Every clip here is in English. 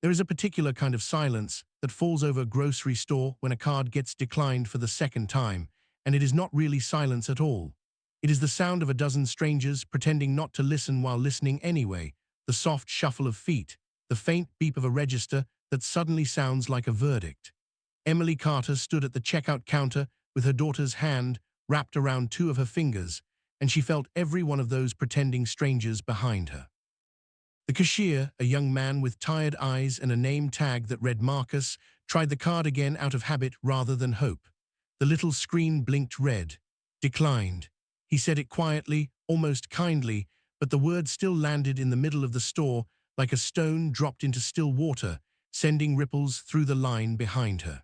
There is a particular kind of silence that falls over a grocery store when a card gets declined for the second time, and it is not really silence at all. It is the sound of a dozen strangers pretending not to listen while listening anyway, the soft shuffle of feet, the faint beep of a register that suddenly sounds like a verdict. Emily Carter stood at the checkout counter with her daughter's hand wrapped around two of her fingers, and she felt every one of those pretending strangers behind her. The cashier, a young man with tired eyes and a name tag that read Marcus, tried the card again out of habit rather than hope. The little screen blinked red. Declined. He said it quietly, almost kindly, but the word still landed in the middle of the store like a stone dropped into still water, sending ripples through the line behind her.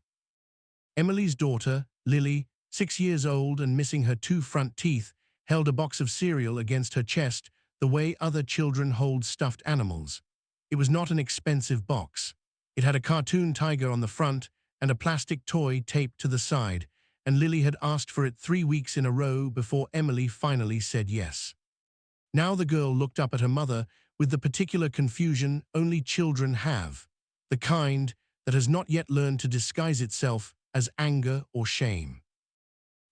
Emily's daughter, Lily, 6 years old and missing her two front teeth, held a box of cereal against her chest the way other children hold stuffed animals. It was not an expensive box. It had a cartoon tiger on the front and a plastic toy taped to the side, and Lily had asked for it 3 weeks in a row before Emily finally said yes. Now the girl looked up at her mother with the particular confusion only children have, the kind that has not yet learned to disguise itself as anger or shame.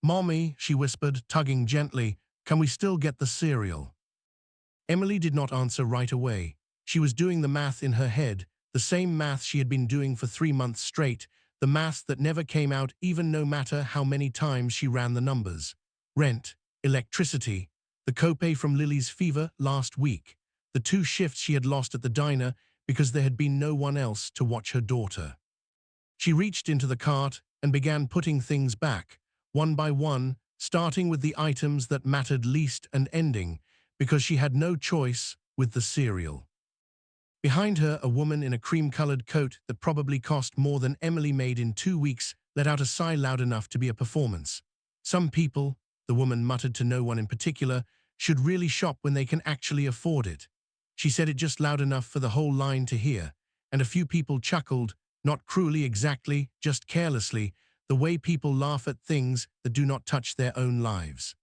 "Mommy," she whispered, tugging gently, "can we still get the cereal?" Emily did not answer right away. She was doing the math in her head, the same math she had been doing for 3 months straight, the math that never came out even no matter how many times she ran the numbers. Rent, electricity, the copay from Lily's fever last week, the 2 shifts she had lost at the diner because there had been no one else to watch her daughter. She reached into the cart and began putting things back, one by one, starting with the items that mattered least and ending, because she had no choice, with the cereal. Behind her, a woman in a cream-colored coat that probably cost more than Emily made in 2 weeks let out a sigh loud enough to be a performance. Some people, the woman muttered to no one in particular, should really shop when they can actually afford it. She said it just loud enough for the whole line to hear, and a few people chuckled, not cruelly exactly, just carelessly, the way people laugh at things that do not touch their own lives.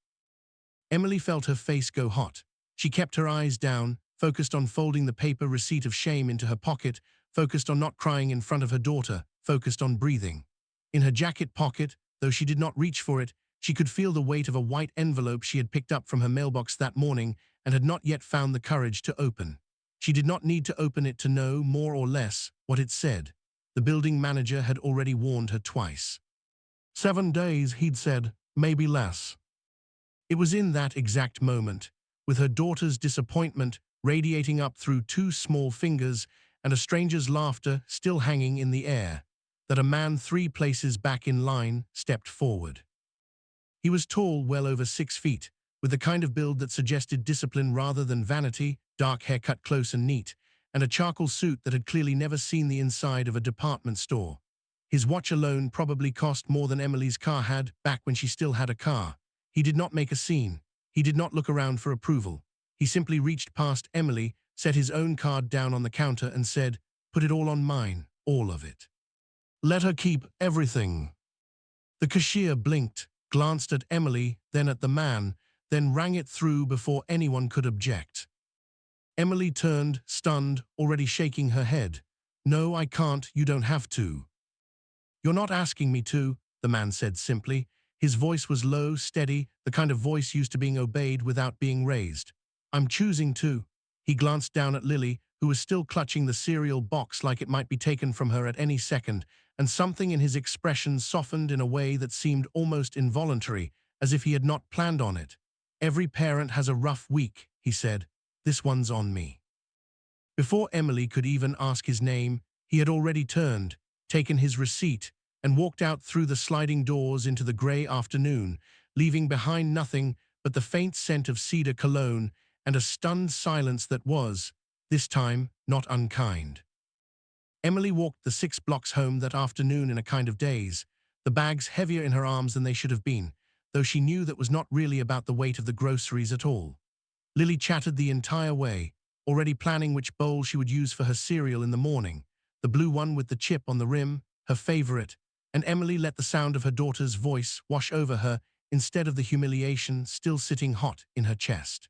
Emily felt her face go hot. She kept her eyes down, focused on folding the paper receipt of shame into her pocket, focused on not crying in front of her daughter, focused on breathing. In her jacket pocket, though she did not reach for it, she could feel the weight of a white envelope she had picked up from her mailbox that morning and had not yet found the courage to open. She did not need to open it to know, more or less, what it said. The building manager had already warned her twice. 7 days, he'd said, maybe less. It was in that exact moment, with her daughter's disappointment radiating up through 2 small fingers and a stranger's laughter still hanging in the air, that a man 3 places back in line stepped forward. He was tall, well over 6 feet, with the kind of build that suggested discipline rather than vanity, dark hair cut close and neat, and a charcoal suit that had clearly never seen the inside of a department store. His watch alone probably cost more than Emily's car had back when she still had a car. He did not make a scene. He did not look around for approval. He simply reached past Emily, set his own card down on the counter and said, "Put it all on mine, all of it. Let her keep everything." The cashier blinked, glanced at Emily, then at the man, then rang it through before anyone could object. Emily turned, stunned, already shaking her head. "No, I can't, you don't have to." "You're not asking me to," the man said simply. His voice was low, steady, the kind of voice used to being obeyed without being raised. "I'm choosing to." He glanced down at Lily, who was still clutching the cereal box like it might be taken from her at any second, and something in his expression softened in a way that seemed almost involuntary, as if he had not planned on it. "Every parent has a rough week," he said. "This one's on me." Before Emily could even ask his name, he had already turned, taken his receipt, and walked out through the sliding doors into the gray afternoon, leaving behind nothing but the faint scent of cedar cologne and a stunned silence that was, this time, not unkind. Emily walked the 6 blocks home that afternoon in a kind of daze, the bags heavier in her arms than they should have been, though she knew that was not really about the weight of the groceries at all. Lily chattered the entire way, already planning which bowl she would use for her cereal in the morning, the blue one with the chip on the rim, her favorite, and Emily let the sound of her daughter's voice wash over her instead of the humiliation still sitting hot in her chest.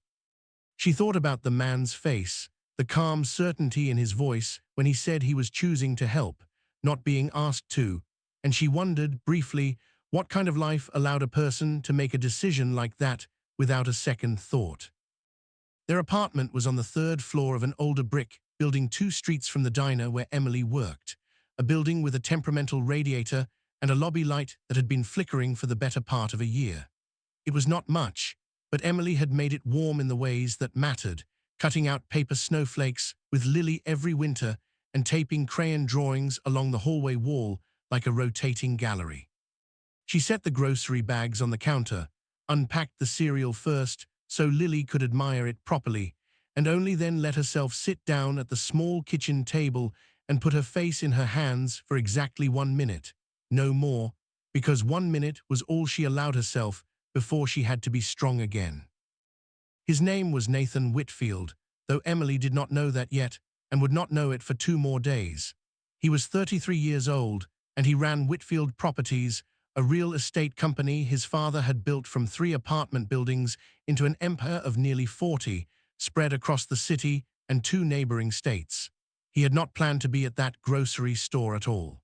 She thought about the man's face, the calm certainty in his voice when he said he was choosing to help, not being asked to, and she wondered, briefly, what kind of life allowed a person to make a decision like that without a second thought. Their apartment was on the third floor of an older brick building 2 streets from the diner where Emily worked, a building with a temperamental radiator and a lobby light that had been flickering for the better part of a year. It was not much, but Emily had made it warm in the ways that mattered, cutting out paper snowflakes with Lily every winter and taping crayon drawings along the hallway wall like a rotating gallery. She set the grocery bags on the counter, unpacked the cereal first so Lily could admire it properly, and only then let herself sit down at the small kitchen table and put her face in her hands for exactly 1 minute, no more, because 1 minute was all she allowed herself before she had to be strong again. His name was Nathan Whitfield, though Emily did not know that yet and would not know it for 2 more days. He was 33 years old, and he ran Whitfield Properties, a real estate company his father had built from 3 apartment buildings into an empire of nearly 40, spread across the city and 2 neighboring states. He had not planned to be at that grocery store at all.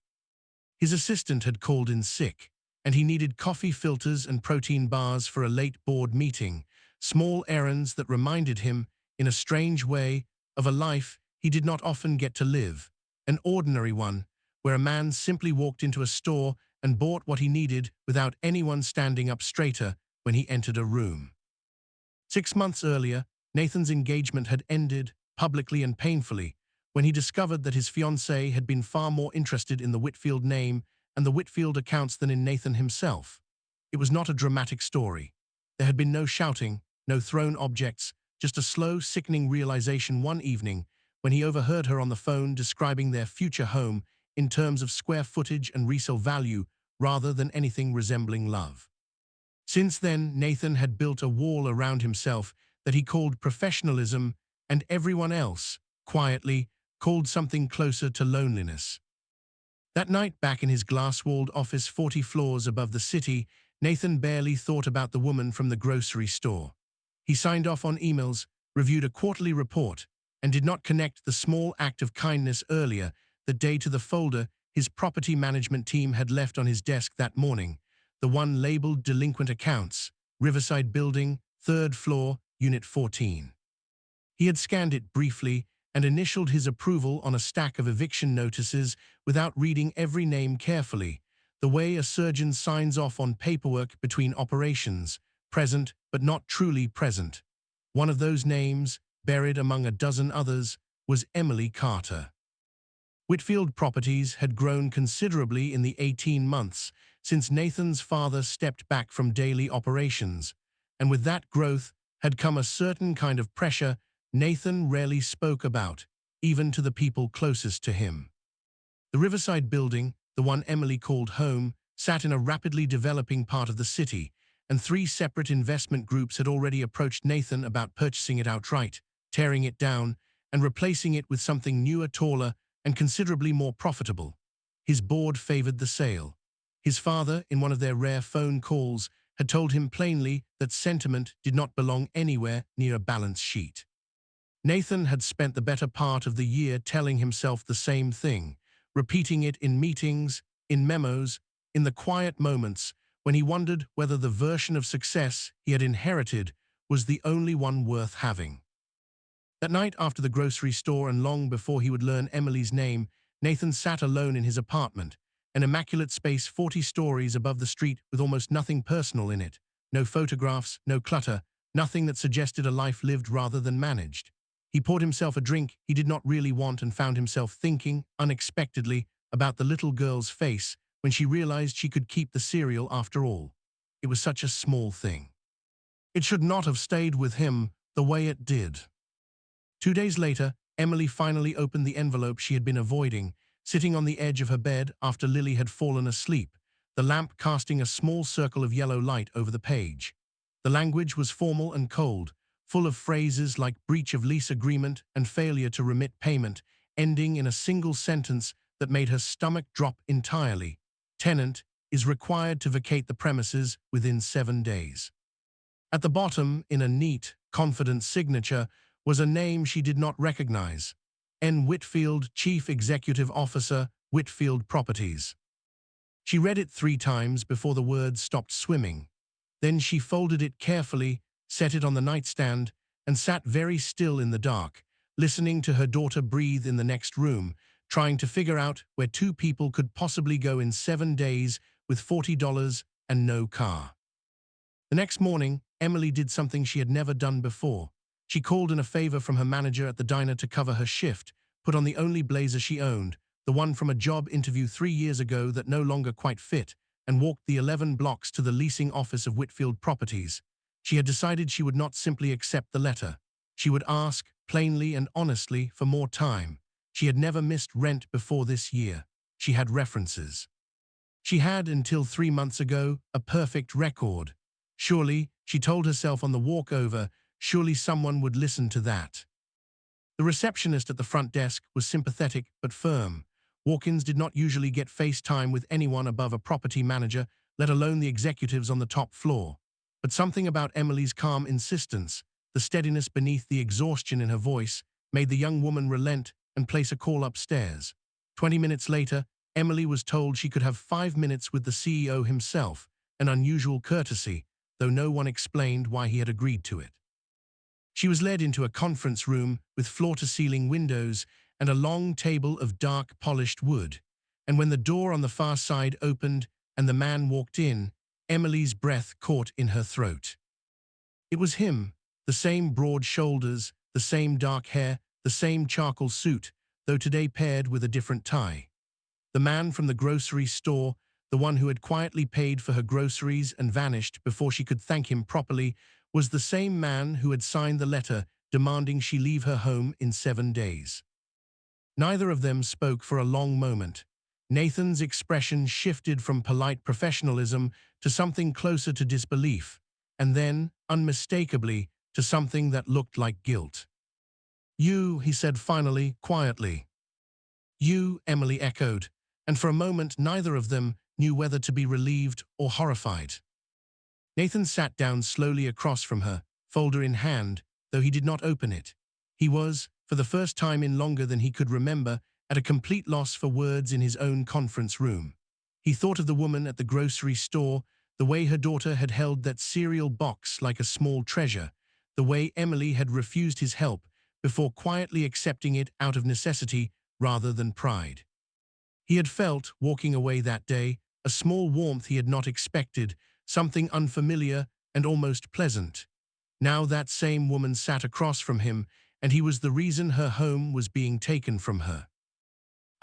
His assistant had called in sick, and he needed coffee filters and protein bars for a late board meeting, small errands that reminded him, in a strange way, of a life he did not often get to live, an ordinary one, where a man simply walked into a store and bought what he needed without anyone standing up straighter when he entered a room. 6 months earlier, Nathan's engagement had ended, publicly and painfully, when he discovered that his fiancée had been far more interested in the Whitfield name and the Whitfield accounts than in Nathan himself. It was not a dramatic story. There had been no shouting, no thrown objects, just a slow, sickening realization one evening when he overheard her on the phone describing their future home in terms of square footage and resale value rather than anything resembling love. Since then, Nathan had built a wall around himself that he called professionalism, and everyone else, quietly, called something closer to loneliness. That night, back in his glass-walled office 40 floors above the city, Nathan barely thought about the woman from the grocery store. He signed off on emails, reviewed a quarterly report, and did not connect the small act of kindness earlier that day to the folder his property management team had left on his desk that morning, the one labeled Delinquent Accounts, Riverside Building, 3rd floor, Unit 14. He had scanned it briefly and initialed his approval on a stack of eviction notices without reading every name carefully, the way a surgeon signs off on paperwork between operations, present but not truly present. One of those names, buried among a dozen others, was Emily Carter. Whitfield Properties had grown considerably in the 18 months since Nathan's father stepped back from daily operations, and with that growth had come a certain kind of pressure Nathan rarely spoke about, even to the people closest to him. The Riverside Building, the one Emily called home, sat in a rapidly developing part of the city, and 3 separate investment groups had already approached Nathan about purchasing it outright, tearing it down, and replacing it with something newer, taller, and considerably more profitable. His board favored the sale. His father, in one of their rare phone calls, had told him plainly that sentiment did not belong anywhere near a balance sheet. Nathan had spent the better part of the year telling himself the same thing, repeating it in meetings, in memos, in the quiet moments when he wondered whether the version of success he had inherited was the only one worth having. That night after the grocery store and long before he would learn Emily's name, Nathan sat alone in his apartment, an immaculate space 40 stories above the street with almost nothing personal in it, no photographs, no clutter, nothing that suggested a life lived rather than managed. He poured himself a drink he did not really want and found himself thinking, unexpectedly, about the little girl's face when she realized she could keep the cereal after all. It was such a small thing. It should not have stayed with him the way it did. 2 days later, Emily finally opened the envelope she had been avoiding, sitting on the edge of her bed after Lily had fallen asleep, the lamp casting a small circle of yellow light over the page. The language was formal and cold, full of phrases like breach of lease agreement and failure to remit payment, ending in a single sentence that made her stomach drop entirely. Tenant is required to vacate the premises within 7 days. At the bottom, in a neat, confident signature, was a name she did not recognize. N. Whitfield, Chief Executive Officer, Whitfield Properties. She read it 3 times before the words stopped swimming. Then she folded it carefully, set it on the nightstand, and sat very still in the dark, listening to her daughter breathe in the next room, trying to figure out where 2 people could possibly go in 7 days with $40 and no car. The next morning, Emily did something she had never done before. She called in a favor from her manager at the diner to cover her shift, put on the only blazer she owned, the one from a job interview 3 years ago that no longer quite fit, and walked the 11 blocks to the leasing office of Whitfield Properties. She had decided she would not simply accept the letter. She would ask, plainly and honestly, for more time. She had never missed rent before this year. She had references. She had, until 3 months ago, a perfect record. Surely, she told herself on the walk over, surely someone would listen to that. The receptionist at the front desk was sympathetic but firm. Walk-ins did not usually get face time with anyone above a property manager, let alone the executives on the top floor. But something about Emily's calm insistence, the steadiness beneath the exhaustion in her voice, made the young woman relent and place a call upstairs. 20 minutes later, Emily was told she could have 5 minutes with the CEO himself, an unusual courtesy, though no one explained why he had agreed to it. She was led into a conference room with floor-to-ceiling windows and a long table of dark, polished wood. And when the door on the far side opened and the man walked in, Emily's breath caught in her throat. It was him, the same broad shoulders, the same dark hair, the same charcoal suit, though today paired with a different tie. The man from the grocery store, the one who had quietly paid for her groceries and vanished before she could thank him properly, was the same man who had signed the letter demanding she leave her home in 7 days. Neither of them spoke for a long moment. Nathan's expression shifted from polite professionalism to something closer to disbelief, and then, unmistakably, to something that looked like guilt. "You," he said finally, quietly. "You," Emily echoed, and for a moment neither of them knew whether to be relieved or horrified. Nathan sat down slowly across from her, folder in hand, though he did not open it. He was, for the first time in longer than he could remember, at a complete loss for words in his own conference room. He thought of the woman at the grocery store, the way her daughter had held that cereal box like a small treasure, the way Emily had refused his help before quietly accepting it out of necessity rather than pride. He had felt, walking away that day, a small warmth he had not expected, something unfamiliar and almost pleasant. Now that same woman sat across from him, and he was the reason her home was being taken from her.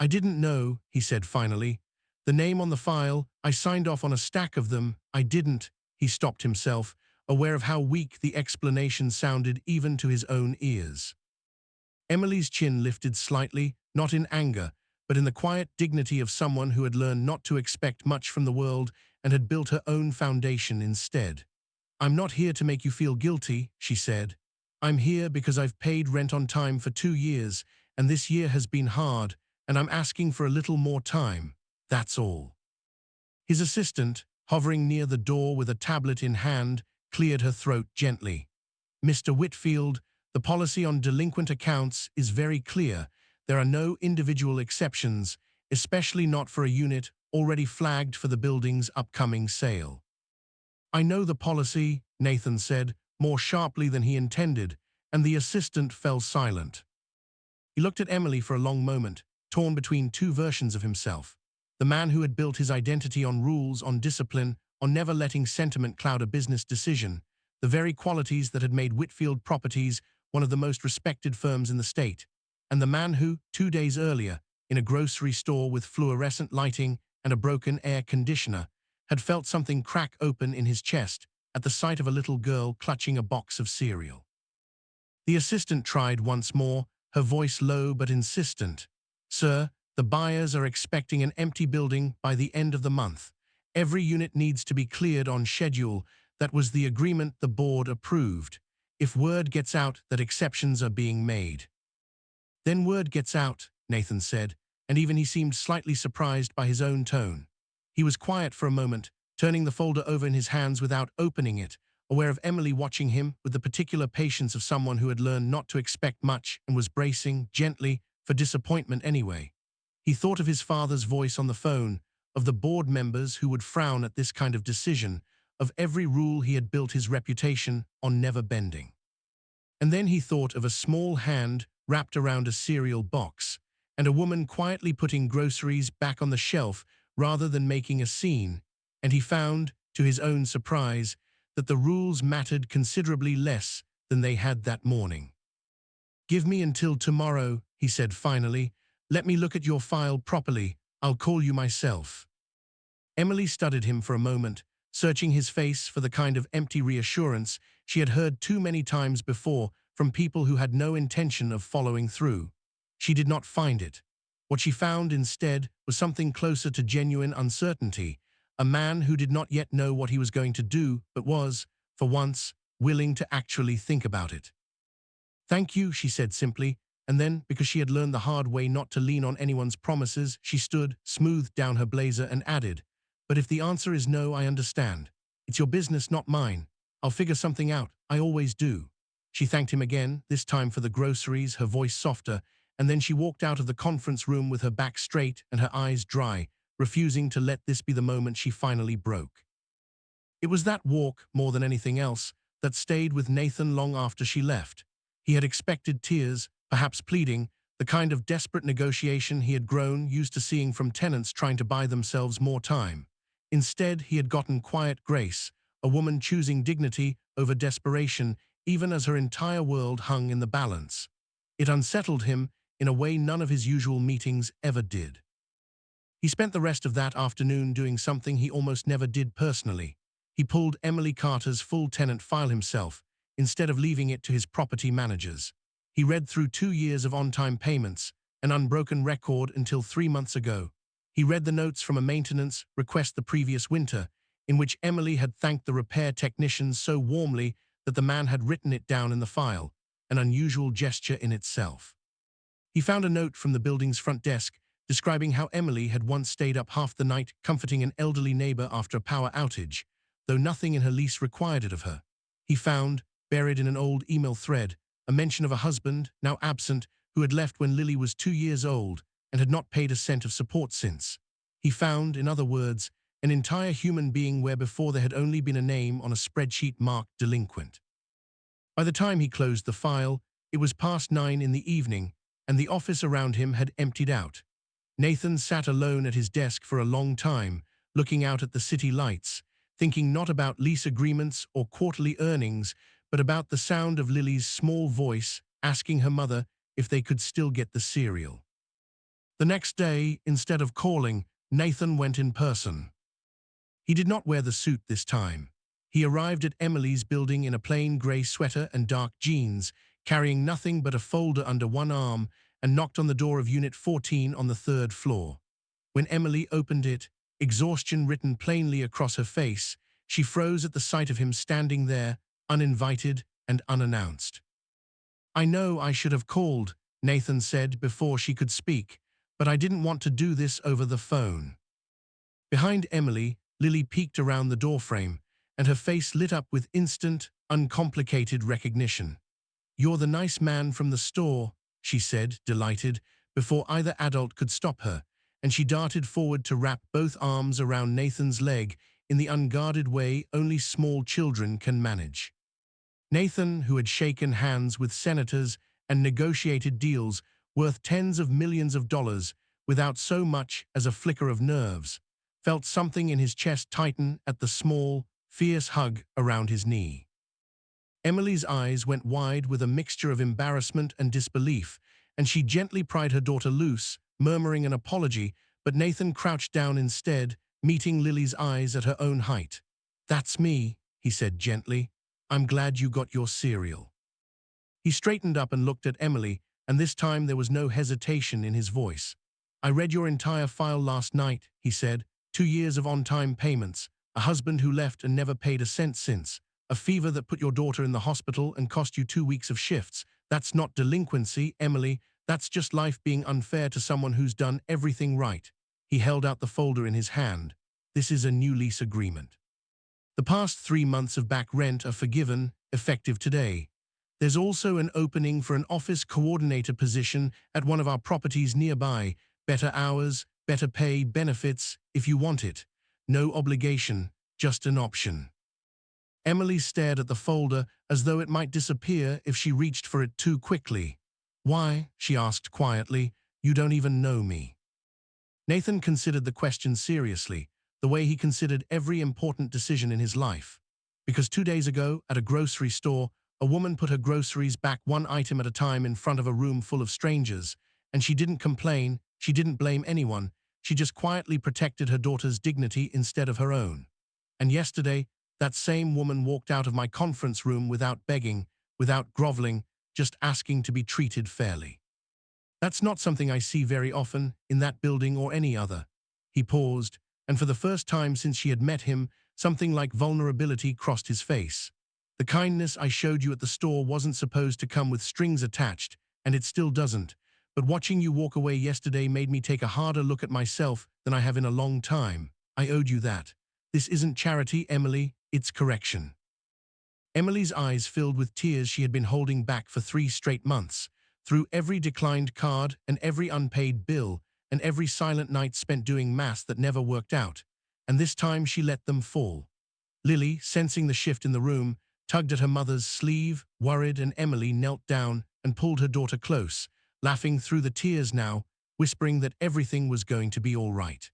"I didn't know," he said finally. "The name on the file, I signed off on a stack of them. I didn't." He stopped himself, aware of how weak the explanation sounded even to his own ears. Emily's chin lifted slightly, not in anger, but in the quiet dignity of someone who had learned not to expect much from the world and had built her own foundation instead. "I'm not here to make you feel guilty," she said. "I'm here because I've paid rent on time for 2 years, and this year has been hard, and I'm asking for a little more time. That's all." His assistant, hovering near the door with a tablet in hand, cleared her throat gently. "Mr. Whitfield, the policy on delinquent accounts is very clear. There are no individual exceptions, especially not for a unit already flagged for the building's upcoming sale." "I know the policy," Nathan said, more sharply than he intended, and the assistant fell silent. He looked at Emily for a long moment, torn between 2 versions of himself. The man who had built his identity on rules, on discipline, on never letting sentiment cloud a business decision, the very qualities that had made Whitfield Properties one of the most respected firms in the state, and the man who, 2 days earlier, in a grocery store with fluorescent lighting and a broken air conditioner, had felt something crack open in his chest at the sight of a little girl clutching a box of cereal. The assistant tried once more, her voice low but insistent. "Sir, the buyers are expecting an empty building by the end of the month. Every unit needs to be cleared on schedule. That was the agreement the board approved. If word gets out that exceptions are being made." "Then word gets out," Nathan said, and even he seemed slightly surprised by his own tone. He was quiet for a moment, turning the folder over in his hands without opening it, aware of Emily watching him with the particular patience of someone who had learned not to expect much and was bracing, gently, for disappointment anyway. He thought of his father's voice on the phone, of the board members who would frown at this kind of decision, of every rule he had built his reputation on never bending. And then he thought of a small hand wrapped around a cereal box, and a woman quietly putting groceries back on the shelf rather than making a scene, and he found, to his own surprise, that the rules mattered considerably less than they had that morning. "Give me until tomorrow," he said finally. "Let me look at your file properly. I'll call you myself." Emily studied him for a moment, searching his face for the kind of empty reassurance she had heard too many times before from people who had no intention of following through. She did not find it. What she found instead was something closer to genuine uncertainty, a man who did not yet know what he was going to do, but was, for once, willing to actually think about it. "Thank you," she said simply, and then, because she had learned the hard way not to lean on anyone's promises, she stood, smoothed down her blazer, and added, "But if the answer is no, I understand. It's your business, not mine. I'll figure something out. I always do." She thanked him again, this time for the groceries, her voice softer, and then she walked out of the conference room with her back straight and her eyes dry, refusing to let this be the moment she finally broke. It was that walk, more than anything else, that stayed with Nathan long after she left. He had expected tears, perhaps pleading, the kind of desperate negotiation he had grown used to seeing from tenants trying to buy themselves more time. Instead, he had gotten quiet grace, a woman choosing dignity over desperation, even as her entire world hung in the balance. It unsettled him in a way none of his usual meetings ever did. He spent the rest of that afternoon doing something he almost never did personally. He pulled Emily Carter's full tenant file himself, instead of leaving it to his property managers. He read through 2 years of on-time payments, an unbroken record until 3 months ago. He read the notes from a maintenance request the previous winter, in which Emily had thanked the repair technicians so warmly that the man had written it down in the file, an unusual gesture in itself. He found a note from the building's front desk describing how Emily had once stayed up half the night comforting an elderly neighbor after a power outage, though nothing in her lease required it of her. He found, buried in an old email thread, a mention of a husband, now absent, who had left when Lily was 2 years old and had not paid a cent of support since. He found, in other words, an entire human being where before there had only been a name on a spreadsheet marked delinquent. By the time he closed the file, it was past 9 in the evening, and the office around him had emptied out. Nathan sat alone at his desk for a long time, looking out at the city lights, thinking not about lease agreements or quarterly earnings, but about the sound of Lily's small voice asking her mother if they could still get the cereal. The next day, instead of calling, Nathan went in person. He did not wear the suit this time. He arrived at Emily's building in a plain grey sweater and dark jeans, carrying nothing but a folder under one arm, and knocked on the door of Unit 14 on the 3rd floor. When Emily opened it, exhaustion written plainly across her face, she froze at the sight of him standing there, uninvited and unannounced. "I know I should have called," Nathan said before she could speak, "but I didn't want to do this over the phone." Behind Emily, Lily peeked around the doorframe, and her face lit up with instant, uncomplicated recognition. "You're the nice man from the store," she said, delighted, before either adult could stop her, and she darted forward to wrap both arms around Nathan's leg in the unguarded way only small children can manage. Nathan, who had shaken hands with senators and negotiated deals worth tens of millions of dollars without so much as a flicker of nerves, felt something in his chest tighten at the small, fierce hug around his knee. Emily's eyes went wide with a mixture of embarrassment and disbelief, and she gently pried her daughter loose, murmuring an apology, but Nathan crouched down instead, meeting Lily's eyes at her own height. "That's me," he said gently. "I'm glad you got your cereal." He straightened up and looked at Emily, and this time there was no hesitation in his voice. "I read your entire file last night," he said. 2 years of on-time payments, a husband who left and never paid a cent since, a fever that put your daughter in the hospital and cost you 2 weeks of shifts. That's not delinquency, Emily. That's just life being unfair to someone who's done everything right." He held out the folder in his hand. "This is a new lease agreement." The past 3 months of back rent are forgiven, effective today. There's also an opening for an office coordinator position at one of our properties nearby. Better hours, better pay, benefits, if you want it. No obligation, just an option. Emily stared at the folder as though it might disappear if she reached for it too quickly. "Why?" she asked quietly. "You don't even know me." Nathan considered the question seriously, the way he considered every important decision in his life. Because 2 days ago, at a grocery store, a woman put her groceries back one item at a time in front of a room full of strangers, and she didn't complain, she didn't blame anyone, she just quietly protected her daughter's dignity instead of her own. And yesterday, that same woman walked out of my conference room without begging, without groveling, just asking to be treated fairly. That's not something I see very often, in that building or any other. He paused, and for the first time since she had met him, something like vulnerability crossed his face. "The kindness I showed you at the store wasn't supposed to come with strings attached, and it still doesn't. But watching you walk away yesterday made me take a harder look at myself than I have in a long time. I owed you that. This isn't charity, Emily, it's correction." Emily's eyes filled with tears she had been holding back for 3 straight months, through every declined card and every unpaid bill and every silent night spent doing math that never worked out, and this time she let them fall. Lily, sensing the shift in the room, tugged at her mother's sleeve, worried, and Emily knelt down and pulled her daughter close, laughing through the tears now, whispering that everything was going to be all right.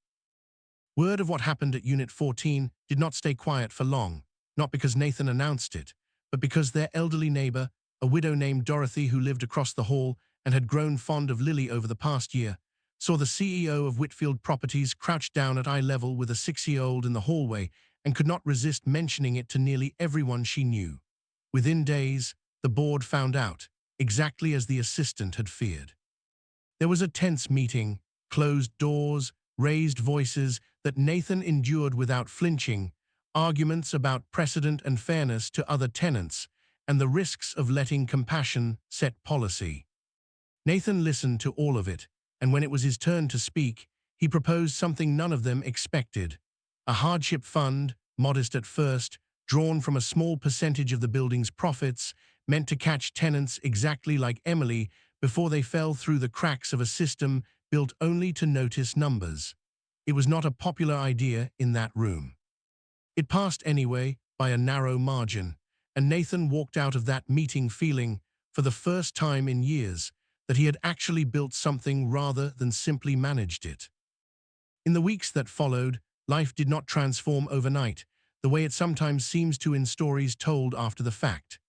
Word of what happened at Unit 14 did not stay quiet for long, not because Nathan announced it, but because their elderly neighbor, a widow named Dorothy who lived across the hall and had grown fond of Lily over the past year, saw the CEO of Whitfield Properties crouched down at eye level with a 6-year-old in the hallway and could not resist mentioning it to nearly everyone she knew. Within days, the board found out, exactly as the assistant had feared. There was a tense meeting, closed doors, raised voices that Nathan endured without flinching, arguments about precedent and fairness to other tenants, and the risks of letting compassion set policy. Nathan listened to all of it, and when it was his turn to speak, he proposed something none of them expected. A hardship fund, modest at first, drawn from a small percentage of the building's profits, meant to catch tenants exactly like Emily before they fell through the cracks of a system built only to notice numbers. It was not a popular idea in that room. It passed anyway, by a narrow margin, and Nathan walked out of that meeting feeling, for the first time in years, that he had actually built something rather than simply managed it. In the weeks that followed, life did not transform overnight, the way it sometimes seems to in stories told after the fact.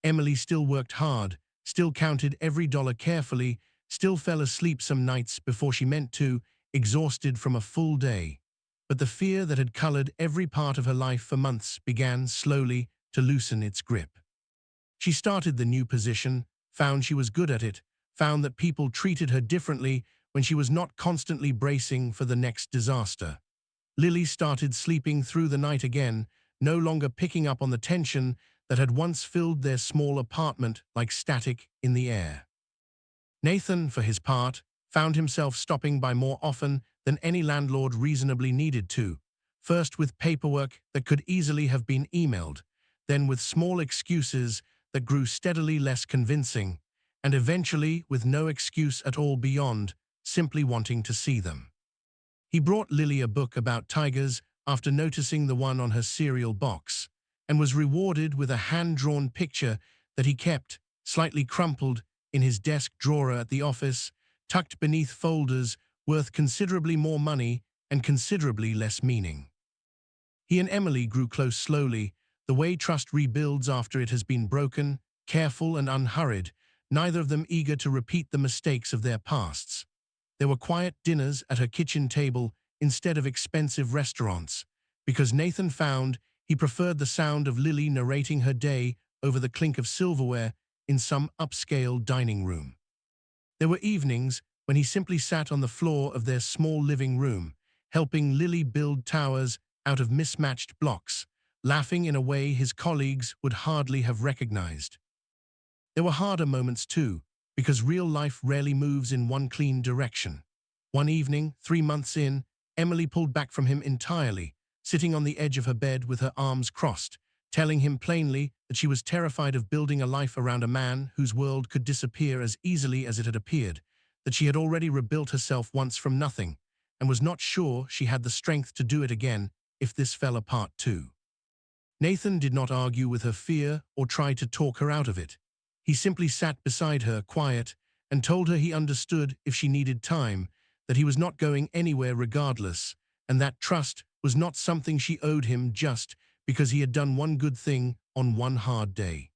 Emily still worked hard, still counted every dollar carefully, still fell asleep some nights before she meant to, exhausted from a full day. But the fear that had colored every part of her life for months began, slowly, to loosen its grip. She started the new position, found she was good at it, found that people treated her differently when she was not constantly bracing for the next disaster. Lily started sleeping through the night again, no longer picking up on the tension that had once filled their small apartment like static in the air. Nathan, for his part, found himself stopping by more often than any landlord reasonably needed to, first with paperwork that could easily have been emailed, then with small excuses that grew steadily less convincing, and eventually with no excuse at all beyond simply wanting to see them. He brought Lily a book about tigers after noticing the one on her cereal box, and was rewarded with a hand-drawn picture that he kept, slightly crumpled, in his desk drawer at the office, tucked beneath folders worth considerably more money and considerably less meaning. He and Emily grew close slowly, the way trust rebuilds after it has been broken, careful and unhurried, neither of them eager to repeat the mistakes of their pasts. There were quiet dinners at her kitchen table instead of expensive restaurants, because Nathan found he preferred the sound of Lily narrating her day over the clink of silverware in some upscale dining room. There were evenings when he simply sat on the floor of their small living room, helping Lily build towers out of mismatched blocks, laughing in a way his colleagues would hardly have recognized. There were harder moments too, because real life rarely moves in one clean direction. One evening, 3 months in, Emily pulled back from him entirely, sitting on the edge of her bed with her arms crossed, telling him plainly that she was terrified of building a life around a man whose world could disappear as easily as it had appeared, that she had already rebuilt herself once from nothing, and was not sure she had the strength to do it again if this fell apart too. Nathan did not argue with her fear or try to talk her out of it. He simply sat beside her, quiet, and told her he understood if she needed time, that he was not going anywhere regardless, and that trust was not something she owed him just because he had done one good thing on one hard day.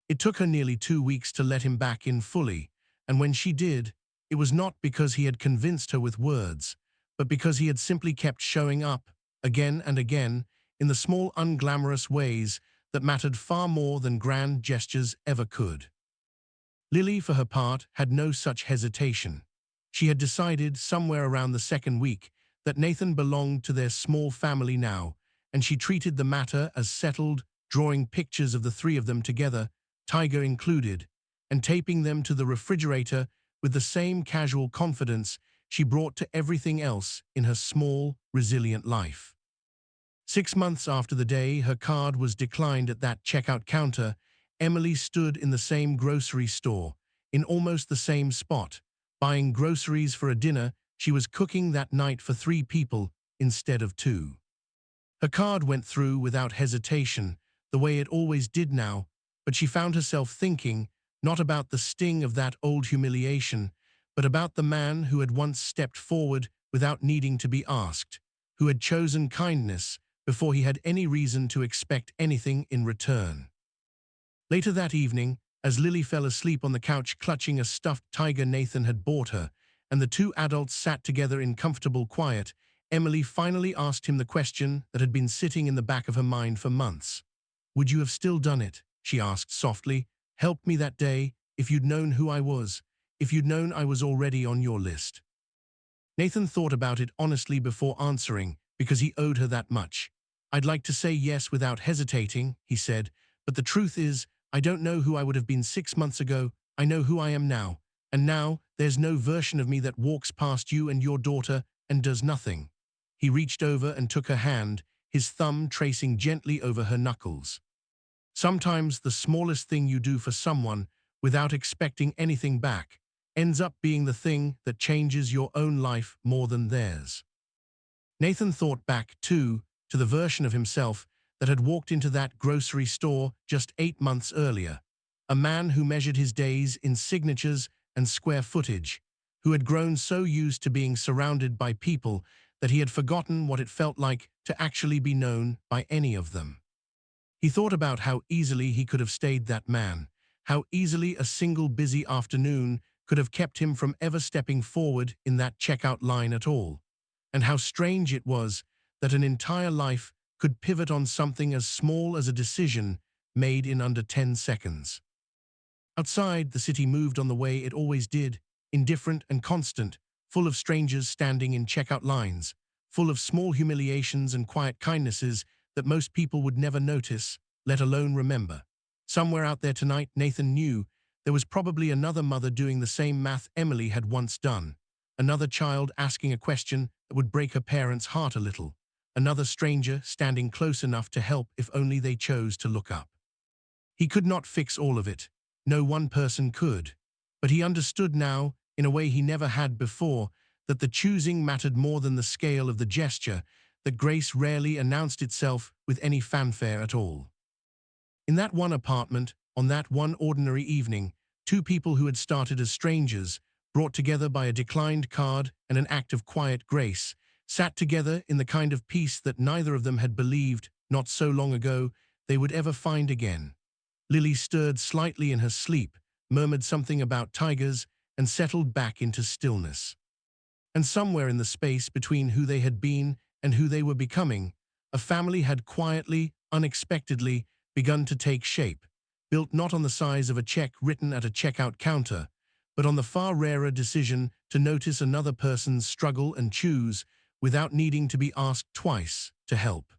It took her nearly 2 weeks to let him back in fully, and when she did, it was not because he had convinced her with words, but because he had simply kept showing up, again and again, in the small unglamorous ways that mattered far more than grand gestures ever could. Lily, for her part, had no such hesitation. She had decided somewhere around the second week that Nathan belonged to their small family now, and she treated the matter as settled, drawing pictures of the three of them together, Tiger included, and taping them to the refrigerator with the same casual confidence she brought to everything else in her small, resilient life. 6 months after the day her card was declined at that checkout counter, Emily stood in the same grocery store, in almost the same spot, buying groceries for a dinner she was cooking that night for 3 people instead of 2. Her card went through without hesitation, the way it always did now, but she found herself thinking, not about the sting of that old humiliation, but about the man who had once stepped forward without needing to be asked, who had chosen kindness before he had any reason to expect anything in return. Later that evening, as Lily fell asleep on the couch clutching a stuffed tiger Nathan had bought her, and the 2 adults sat together in comfortable quiet, Emily finally asked him the question that had been sitting in the back of her mind for months. "Would you have still done it?" she asked softly. "Helped me that day, if you'd known who I was, if you'd known I was already on your list." Nathan thought about it honestly before answering, because he owed her that much. "I'd like to say yes without hesitating," he said, "but the truth is, I don't know who I would have been 6 months ago. I know who I am now, and now there's no version of me that walks past you and your daughter and does nothing." He reached over and took her hand, his thumb tracing gently over her knuckles. Sometimes the smallest thing you do for someone, without expecting anything back, ends up being the thing that changes your own life more than theirs. Nathan thought back, too, to the version of himself that had walked into that grocery store just 8 months earlier, a man who measured his days in signatures and square footage, who had grown so used to being surrounded by people that he had forgotten what it felt like to actually be known by any of them. He thought about how easily he could have stayed that man, how easily a single busy afternoon could have kept him from ever stepping forward in that checkout line at all, and how strange it was that an entire life could pivot on something as small as a decision made in under 10 seconds. Outside, the city moved on the way it always did, indifferent and constant, full of strangers standing in checkout lines, full of small humiliations and quiet kindnesses that most people would never notice, let alone remember. Somewhere out there tonight, Nathan knew, there was probably another mother doing the same math Emily had once done, another child asking a question that would break her parents' heart a little, another stranger standing close enough to help if only they chose to look up. He could not fix all of it. No one person could. But he understood now, in a way he never had before, that the choosing mattered more than the scale of the gesture, that grace rarely announced itself with any fanfare at all. In that one apartment, on that one ordinary evening, 2 people who had started as strangers, brought together by a declined card and an act of quiet grace, sat together in the kind of peace that neither of them had believed, not so long ago, they would ever find again. Lily stirred slightly in her sleep, murmured something about tigers, and settled back into stillness. And somewhere in the space between who they had been and who they were becoming, a family had quietly, unexpectedly, begun to take shape, built not on the size of a check written at a checkout counter, but on the far rarer decision to notice another person's struggle and choose, without needing to be asked twice, to help.